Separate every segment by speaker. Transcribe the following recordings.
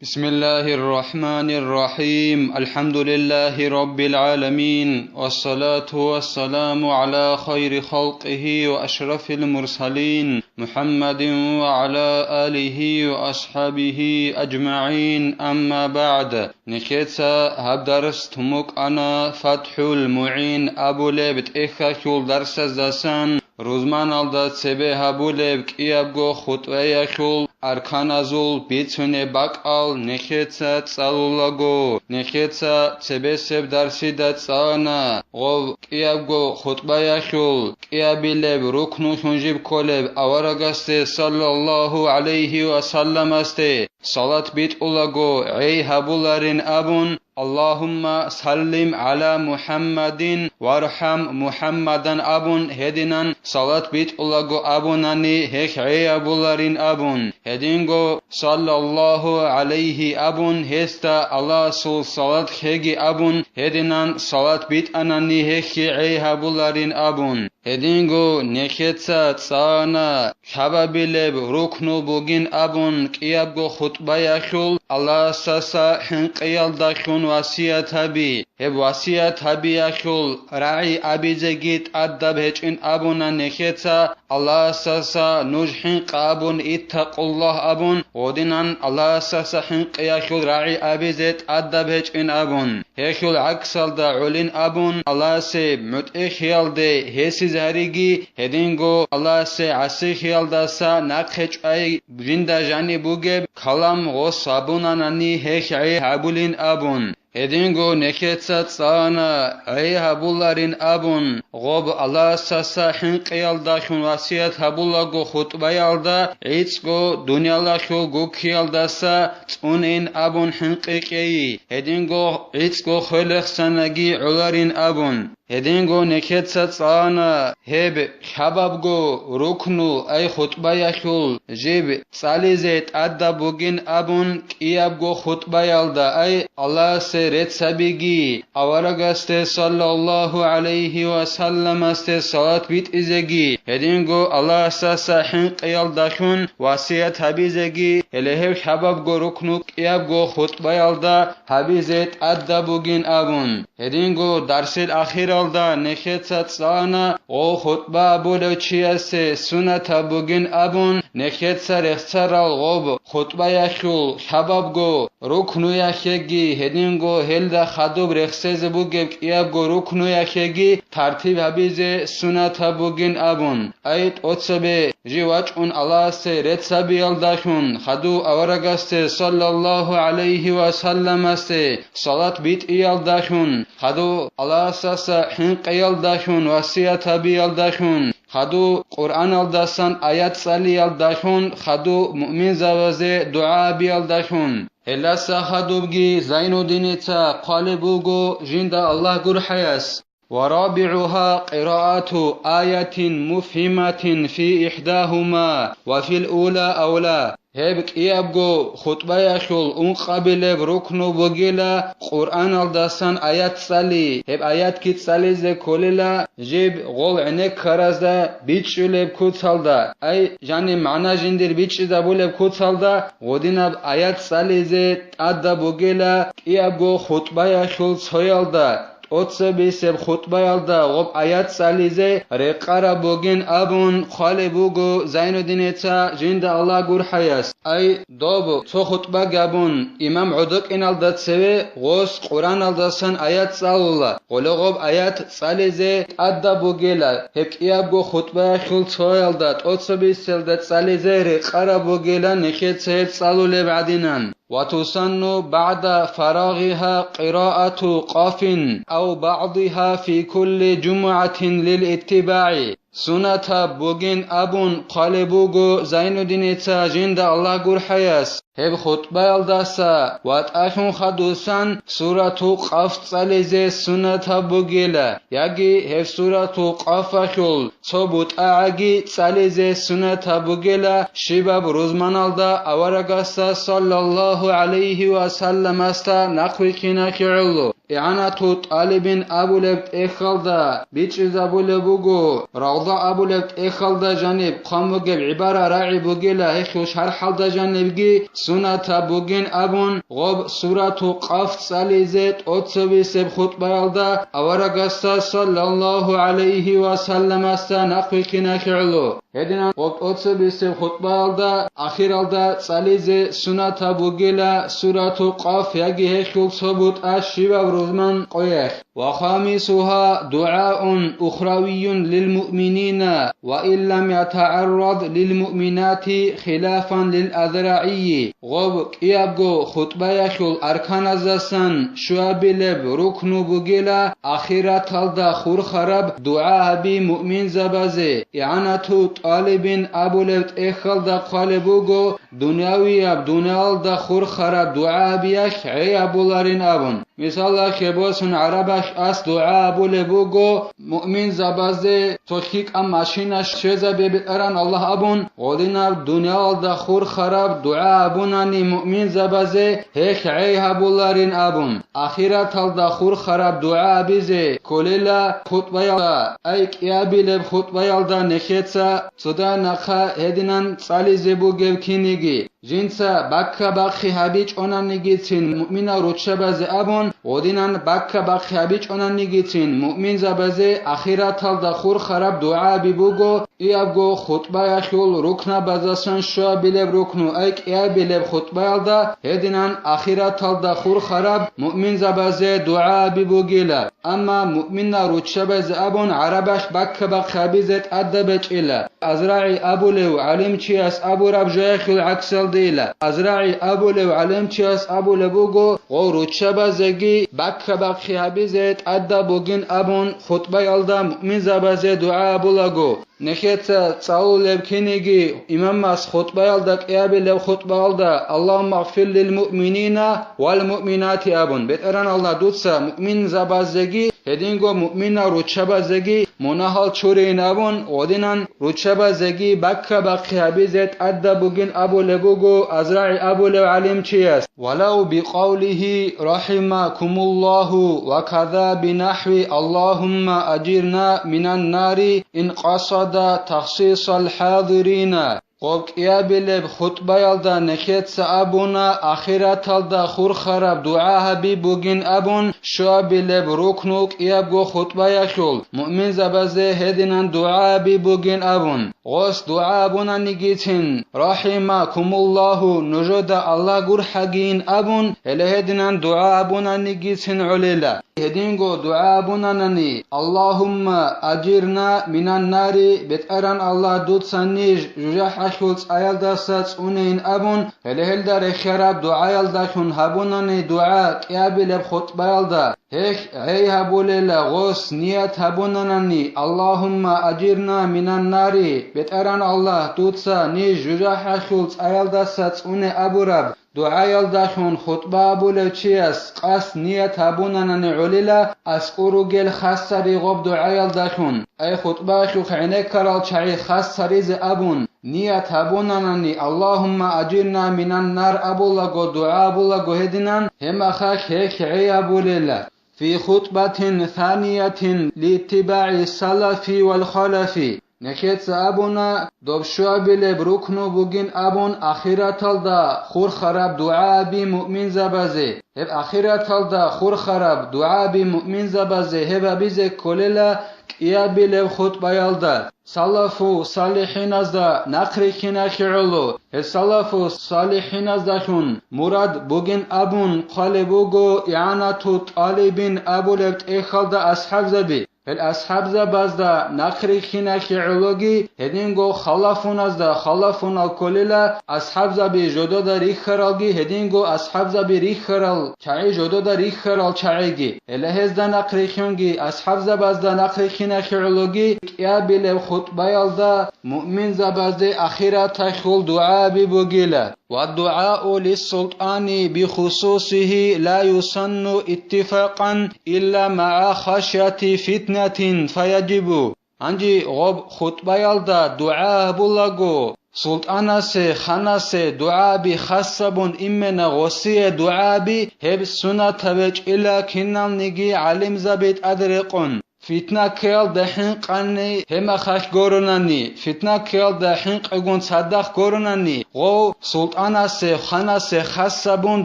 Speaker 1: بسم الله الرحمن الرحيم. الحمد لله رب العالمين، والصلاة والسلام على خير خلقه وأشرف المرسلين محمد وعلى آله وأصحابه أجمعين. أما بعد، نكتسا هبدرس تمك أنا فتح المعين أبو لبت إخاكول درس الزسان روزمان الدا تسبه هبو لبك إيابغو خطوياكول أركانازول بيتسوني باقال نخيتسا تسالولاغو نخيتسا تسبسب درسي دا تسانا غو كيابغو خطباياخول كيابيلب ركنو شنجيب كولب أورغستي صلى الله عليه وسلم استي صلاة بيت أولاغو عي هبولارين أبون اللهم سلم على محمد وارحم محمدا أبون هدينان صلاة بيت أولاغو أبوناني هيك عي أبولارين أبون هدينغو صلى الله عليه أبون هستا الله سول صلاة خيجي أبون هدينان صلاة بيت أناني هيك عي هبولارين أبون هدينغو نخيتسا تسانا شبابيلب ركنو بوغين أبون كيابغو خطباياخول الله ساسا حنقيال داخون واسياتابي هب واسياتابي اخول راعي ابيزگيت ادب هچن ابونا نخيتسا الله ساسا نوجحن قابون اتق الله ابون ودينان الله ساسا حنق ياخول راعي ابيزت ادب هچن ابون هخول عكسال دا علين ابون الله سي متخيال دي هسي زهريگي هدينغو الله سي عسي خيال دا سا نقچ اي جندا جاني بوگب كلام غص ابوناناني هخ عي هبولين ابون هدينغو نكتسا تسانا عي هبولارين أبون غوب الله ساسا حنقيال داخون واسيات هبولاغو خطبايال دا عيتسغو دنيا لاخو غوكيال داسا تونين أبون حنقيقي هدينغو عيتسغو خلق سنگي علارين أبون هدينغو نكتسا تسانا هب شبابغو ركنو أي خطباياخول جيب ساليزيت أدى بوغين أبون كيابغو خطبايال دا أي الله رت سبيگي أورغست صلى الله عليه وسلم است صلاة بيت إزگي هدينغو الله ساسا حنقيال داخون واسيات حبيزگي إلهي شباب گو ركنو كيابغو خطبايال دا حبيزت أدى بوغين أبون هدينغو درس الأخير دا نخيتسا تسانا او خطبه بولو چياسي سنة بوغين أبون نخيتسا رخصرال غوب خطبه يخول شباب گو ركنو يخيگي هدينغو هلدا خدوب رخصز بوگب كيابغو ركنو يخيگي ترتيب حبيزه سنة بوغين أبون ايت اوتسبه جيواج اون الله سي رت سبيال داخون خدو اورغست صلى الله عليه وسلم است صلاة بيت ايال داخون خدو الله ساسا حنقيال داخون واسيات بيال داخون خدو قرآن الدستان آيات صليال داخون خدو مؤمن زوازه دعا بيال داخون هلا سخدوبگي زين الدين قالبوغو جند الله gur حياس ورابعها قراءة آية مفهمة في إحداهما وفي الأولى أولى هبك إيابغو خطبة يخول اون قبل بركنو بغيلا قرآن الدستان آيات صلي هب آيات كيت صلي زي كوليلا جيب غول عنك خرازدا بيتش لب كوتسالدا أي جاني معنى جندر بيتش دا بولب كوتسالدا غوديناب آيات صلي زي تادا بغيلا إيابغو خطبة يخول سويالدا اوتسبي سب خطبه يالدا غوب آيات ساليزه رقارا بوغين أبون خالي بوغو زين الدين جند الله gur حياس أي دوبو تو خطبه گابون إمام عدق إن الدا تسوي غوس قرآن الدسان آيات سالولا غولو غوب آيات ساليزه أدى بوغيلا هك إيابغو خطبه خل تو يالدا اوتسبي سلدت ساليزه رقارا بوغيلا نخيت سهل سالولي بعدينان وتسن بعد فراغها قراءة قاف أو بعضها في كل جمعة للاتباع سنة بوغين أبون قالبوغو زين الدين جند الله gur حياس هب خطبه يلدسا واتأخون خدوسان سورة قاف صليزي سنة بوغيلا يجي هب سورة قاف خل صبوت أعجي صليزي سنة بوغيلا شباب روزمان الدا أورغستا صلى الله عليه وسلم استا نقوي كنا كعلو إعانة طالب أبولبت إخلدا بيتشز أبولبوغو روضة أبولبت إخلدا جانب قاموغب عبارة راعي بوغيلا هيخوش هرحلدا جانبجي سنة بوغين أبون غب سورة قاف ساليزت أتسوي سب خطبة يلدا أورغستا صلى الله عليه وسلم استنقوي كناكعلو هدنا غب أتسوي سب خطبة يلدا أخير يلدا ساليزي سنة بوغيلا سورة قاف يجي هيخوش صبوت أشيبا بروزمان قويخ وخامسها دعاء أخروي للمؤمنين وإن لم يتعرض للمؤمنات خلافا للأذرعي غب إيابغو خطبة يخل أركان زسن شوابلب ركن بغيلا أخيرا تلدا خور خرب دعاء بي مؤمن زبازي إعانة طالب أبولبت إخل دا قالبوغو دنياوي دنيال دا خور خرب دعاء بيخ عي أبولارين أبون مثال خبوسن عربش اس دعاء بولبوغو مؤمن زبازه توخيك ام ماشينش شزا بيبران الله ابون ودينا دنيا دا خور خراب دعاء ابوناني مؤمن زبازه هيك عيها بولارين ابون اخيرا دا خور خراب دعاء بيزه كللا خطبه يلا ايك يابيل خطبه يلدا نخيتسا صدا نخا هدينان صالي زبوغو كينيغي جنسا باكا باخي هابيچ اونانيگيتين مؤمنا روچبازه ابون ودينان باكا باخي هابيچ اونانيگيتين مؤمن زبازه اخيرا تلدا خور خراب دعاء بيبوغو ايابغو خطبه يخول ركنا بازاسن شو بيلب ركنو ايك يا بيلب خطبه يلدا هدينان اخيرا تلدا خور خراب مؤمن زبازه دعاء بيبوغيلا اما مؤمنا روچبازه ابون عربش باكا باخي هابيزت ادبچيلا ازراعي ابولو علم چياس ابو رب جايخل عكسل ديلا ازراعي ابولو علم چياس ابولو بوغو روچبازگي باكا باخي هابيزت ادبوگين ابون خطبه يلدا مؤمن زبازه دعاء بولاگو نخيتسا صاولب كينيجي امام ماس خطبه يلدا قيابل خطبه يلدا اللهم اغفر للمؤمنين والمؤمنات ابون بتران الله دوتسا مؤمن زبازگي هدينگو مؤمن روچبازگي مناحل چورين ابون ودينان روچبازگي باكا باخي هابيزت ادبوگين ابو لبوگو ازراعي ابو علم چياس ولو بقوله رحمكم الله وكذا بنحو اللهم اجرنا من النار ان قصد تخصيص الحاضرين قوك يابلب خطبه يلدا نخيتس ابونا اخيرات يلدا خور خراب دعاها بي بوغين ابون شو بلب ركنوك يابغو خطبه يخول مؤمن زبازه هدينان دعاء بي بوغين ابون غوس دعاء ابونا نيگيتين رحمكم الله نجود الله غور حقين ابون هدينان دعاء ابونا نيگيتين عليلا هدينغو دعاء ابونا نني اللهم اجرنا من النار بتقران الله دود سنيج جوجح خلص ayalda saç uneyn abun hele dar xarab dua yalda kun habunani dua qiyabil khutba yalda hek ay habulela gos niyat habunani Allahumma ajirna minan nari betaran Allah tutsa ni jurah khulص ayalda saç une aburab dua yalda kun khutba bulevchias qas niyat habunani ulila asquru gel khassari gob dua yalda kun ay khutba khu khine karal chai khassari z abun نية هبونانني اللهم أجرنا من النار أبولغو دعاء أبولغو هدنان هما خاك هيك عيابو لله في خطبة ثانية لاتباع السلف والخلف نكيت أبونا دوبشوا بلب ركنو بوغين أبون أخيرة الدا خور خراب دعاء بمؤمن زبازي هب أخيرة الدا خور خراب دعاء بمؤمن زبازي هب بيزي كوليلا يا بلب خطبة يلدا سلفو صالحين ازدا نقريكينا خيرلو السلفو صالحين ازدا خون مراد بوغين ابون قالبوغو اعانة طالبين ابو لبت اخلدا اصحاب زبي الأصحاب زبازدا نقريكينا خيرلوغي هدينغو خلافون ازدا خلافون الكوليلا أصحاب زبي جدو دا ريخرالغي هدينغو أصحاب زبي ريخرال چاي جدو دا ريخرال چايگي الهزدا نقريكيونغي أصحاب زبازدا نقريكينا خيرلوغي يا بلو خطبه يلدا مؤمن زبازده أخيرا تخول دعاء ببوغيلا والدعاء للسلطان بخصوصه لا يسن اتفاقا إلا مع خشية فتنة فيجب انجي غب خطبه يلدا دعاء بولغو سلطاناسه خاناسه دعابي خاصبون إمنا غوصية دعابي هب سنة تبج إلا كنال نجي علم زبيت أدرقون فتنة كيل دحين قاني هما خاش غوروناني فتنة كيل دحين قيقون صدق غوروناني غو سلطاناسه خاناسه خاصبون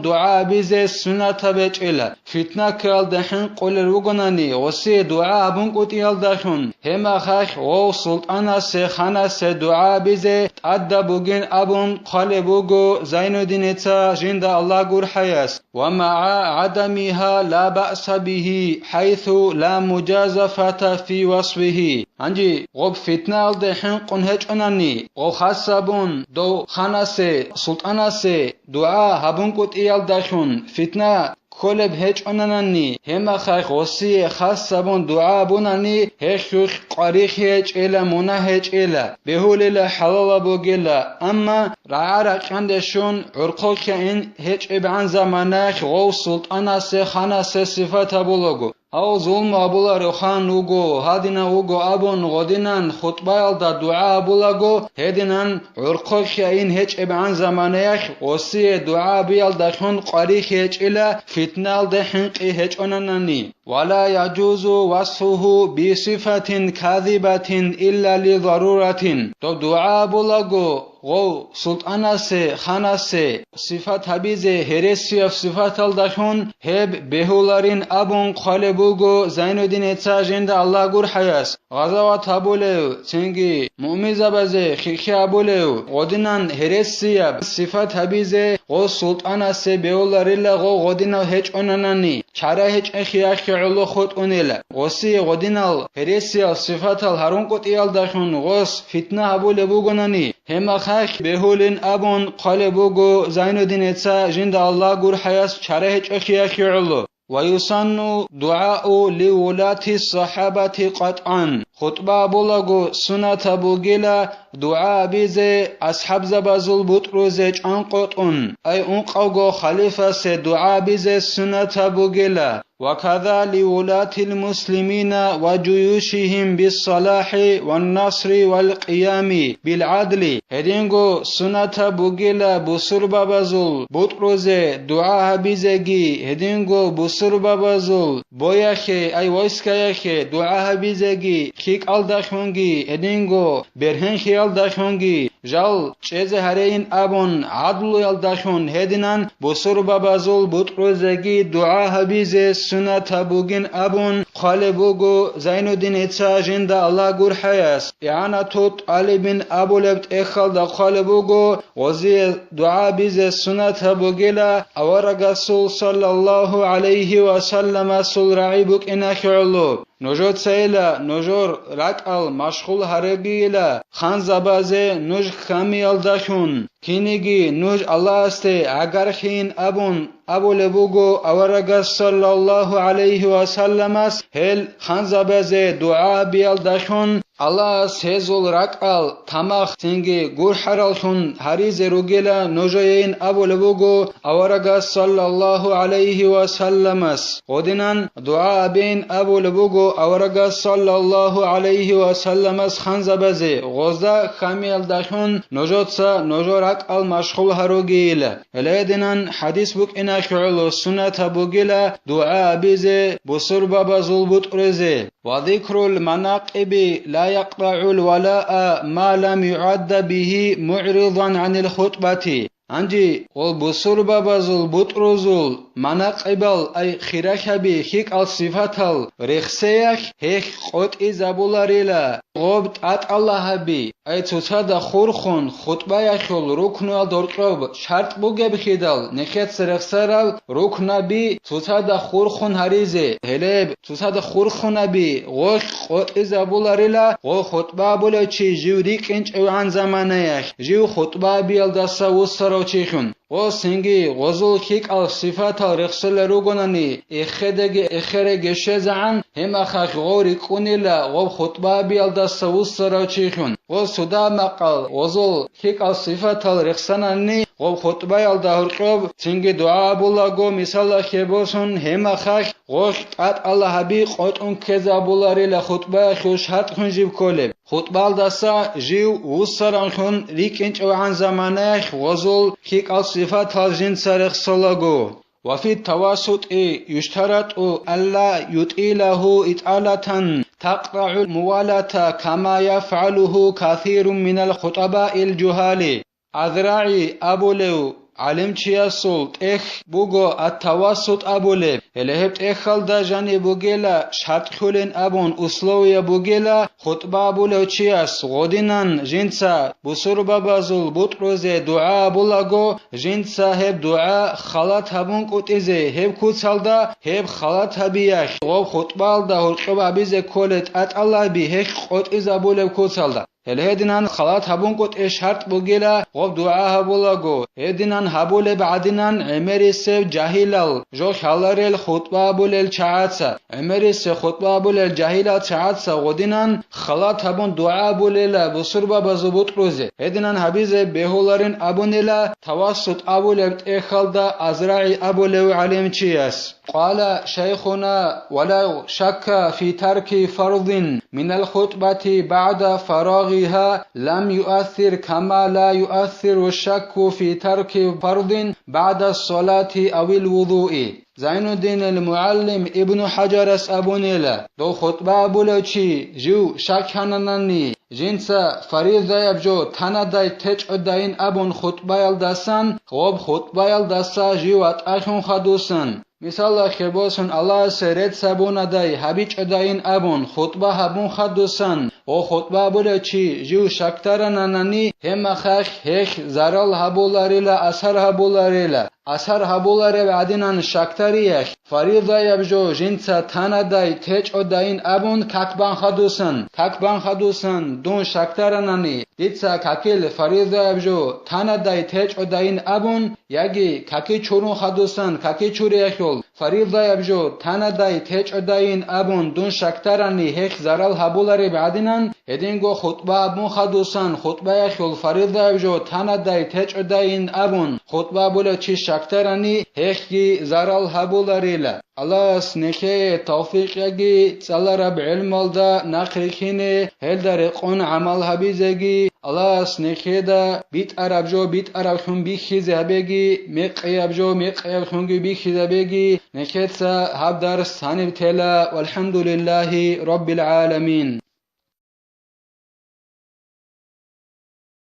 Speaker 1: دعابي زي سنة تبج إلا فتنة كيل دحين قول روغوناني غوصية دعابون قوتيال دحون هما خاش غو سلطاناسه خاناسه دعابي زي أدبوغين أبون قالبوغو زين الدين جند الله غور حياس ومع عدمها لا بأس به حيث لا مجازفة في وصفه انجي غوب فتنة الدحين قنهج أناني غو خاصبون دو خاناسه سلطاناسه دعا هبون قد إيال داشون فتنة كولب هج أناني هما خايخ وصي خاصبون دعا بوناني هشوخ قريخ هج إلا منا هج إلا بهول إلا حلال بوغيلا أما رعارك عندشون عرقوك إن هج إبعان زمانك غو سلطاناسه خاناسه صفات بولوغو أو ظلم أبولا روخان وغو هادنا وغو أبون غدنان خطبة دا دعاء بولاغو هدنان عرقوك إن هج إبعان زمانيك وصي دعاء بيال داشون قريخ هج إلا فتنال دحنق هج أناني ولا يجوز وصفه بصفة كاذبة إلا لضرورة تو دعاء بولاغو غو سلطاناسه خاناسه صفات هبيزه هرسيف صفات الدشون هب بهولارين أبون قالبوغو زين الدين جند الله غور حياس غزوات هبولو تنگي مؤمزة بزه خيخي هبولو غدنان هرسيف صفات هبيزه غو سلطاناسه بهولارين غو غدنال هج أناني چاره هج اخياخي علو خود أنيلا غسي غدنال هرسيف صفات الهرون قط إيال دشون غس فتنة هبولو بوغناني هما خاش بهولين أبون قالبوغو زين الدين جند الله غور حياس چاره هج اخياخي علو ويسن دعاء لولاة الصحابة قطعا خطبة بولغو سنة بوغيلا دعاء بيزي أصحاب زبازول بطروزي جان قطعن أي انقوغو خليفة سي دعاء بيزي سنة بوغيلا وكذا لولاة المسلمين وجيوشهم بالصلاح والنصر والقيام بالعدل هدينغو سنة بوغيلا بسر بابازول بطروزي دعاء بيزيغي هدينغو بسر بابازول بوياخي أي ويسكاياخي دعاء بيزيغي خيك الدخونغي هدينغو برهن خيال دخونغي جال چيزه هرين أبون عدل يالدخون هدينان بسر بابازول بطروزيغي دعاء بيزي سنة بوغين أبون قالبوغو زين الدين جند الله غور حياس إعانة علي بن أبو لبت إخال دا قالبوغو وزي دعاء بيزي سنة بوغيلا أورا رسول صلى الله عليه وسلم سل رعيبك إناك علو نجود سيلا نجور ركال مشغول هربيلا خان زبازه نج خميال داشون كينيجي نج الله استي اگر خين أبون أبو لبوغو أورا صلى الله عليه وسلم هل خان زبازه دعاء بيال داشون الله سيزول ركال تماخ تنگي غور حرالشون هريز روغيلا نجوين أبو لبوغو أورا صلى الله عليه وسلم غدنان دعاء بين أبو لبوغو أورا صلى الله عليه وسلم خان زبازه غزا خميل داشون نجوتسا نجورك المشغول هروغيلا لدنان حديث بك إنا شعلو سنة بوغيلا دعاء بيزه بسر بابا زلبوت رزه وذكر المناقب لا يقطع الولاء ما لم يعد به معرضا عن الخطبة انجي والبصر بابازول بطرزول مناقبل اي خيرخبي خيك الصفاتل رخسيخ هيك قط ازابولاريلا غوبت ات الله بي اي تصاد خورخون خطبه يخول ركن دورقب شرط بوغب خيدال نخيت سرخسرال ركن بي تصاد خورخون هريزه هلب تصاد خورخون بي غوش قط ازابولاريلا غو خطبه بولچي جوريك انچ عن زمانيخ جو خطبه بيلدسا وسر روچيخون او سنگي غزل خيك الصفات رخصل روغناني اخدگ اخرگ شزعن هم خخ غوري كونيلا غو خطبه بيلدا سوس روچيخون او سودا مقال غزل خيك الصفات رخصناني غو خطبه يلدا هرقب سنگي دعاء بولاغو مثال خبوسون هم خخ غوش قط الله بي قطون كذا بولاري لا خطبه خوش حت خنجيب كولب خطبال دسا جيو وصرانخون ريكنج وعن زمانيخ وزول كيك الصفات هالجن سرخ صلاغو وفي التواسط يشترط ألا يطيله إطالة تقطع الموالاة كما يفعله كثير من الخطباء الجهال أذراعي أبولو علم چياسول تخ بوغو التوسط أبولي الهبت اخل دا جاني بوغيلا شرط خولين أبون أسلوية بوغيلا خطبة بولو چياس غودينان جنسا بسر بابازول بطروزي دعا بولاغو جنسا هب دعا خلات هبون قوتيزي هب كوتسال دا هب خلات هبياخ غوب خطبال دا هرقبا بيزي كولت أتالله بي هخ قوتيزا بولو كوتسال دا الهدنان خلات هبون قط شرط بوغيلا غوب دعا هبولاغو هدنان هبول بعدنان عمريس جاهلال جو خلارل خطبه بولل چاعتسا عمريس خطبه بولل جاهلال چاعتسا غودنان خلات هبون دعا بولل بسربا بزبط روزه هدنان حبيز بهولارن ابونلا توسط ابول اخلدا ازرعي ابول علم چياس قال شيخنا ولا شك في ترك فرض من الخطبة بعد فراغها لم يؤثر كما لا يؤثر الشك في ترك فرض بعد الصلاة أو الوضوء زين الدين المعلم ابن حجر أبونيلا دو خطبة بولوچي جو شك هننني جنسا فريضة يبجو تنداي تجعدين أبون خطبة يلدسان غوب خطبة يلدسا جيوات أخون خدوسن مثال خباسون الله سرد سبون دای هبیچ اداین ابون خطبه هبون خدوسن و خطبه بوله چی جو شکتر نننی هم خخ هخ زرال هبولاریلا اثر هبولاریلا اثر هبولاره بعدینان شکتریخ فریضه یبجو جنسا تندای تج اداین ابون ککبان خدوسن دون شکتر ننی دیتسا ککیل فریضه یبجو تندای تج اداین ابون یگی ککی چورون خدوسن ککی چوریخ فريضة يبجو تنداي تيج اداين ابون دون شكتراني هيخ زرال هبولاري بعدينان هدينغو خطبة ابون خدوسان خطبة يخول فريضة يبجو تنداي تيج اداين ابون خطبة بولا چي شكتراني هيخي زرال هبولاري لا الله سنكي توفيق يجي تسالر بعلم الدا نقريكيني هل درقون عمل هبيزيجي الله سنكي دا بيت عرب جو بيت عرب خون بيخيزه بيجي مقيب جو مقيب خون بيخيزه بيجي نكتسا هب درس هنبتلا والحمد لله رب العالمين.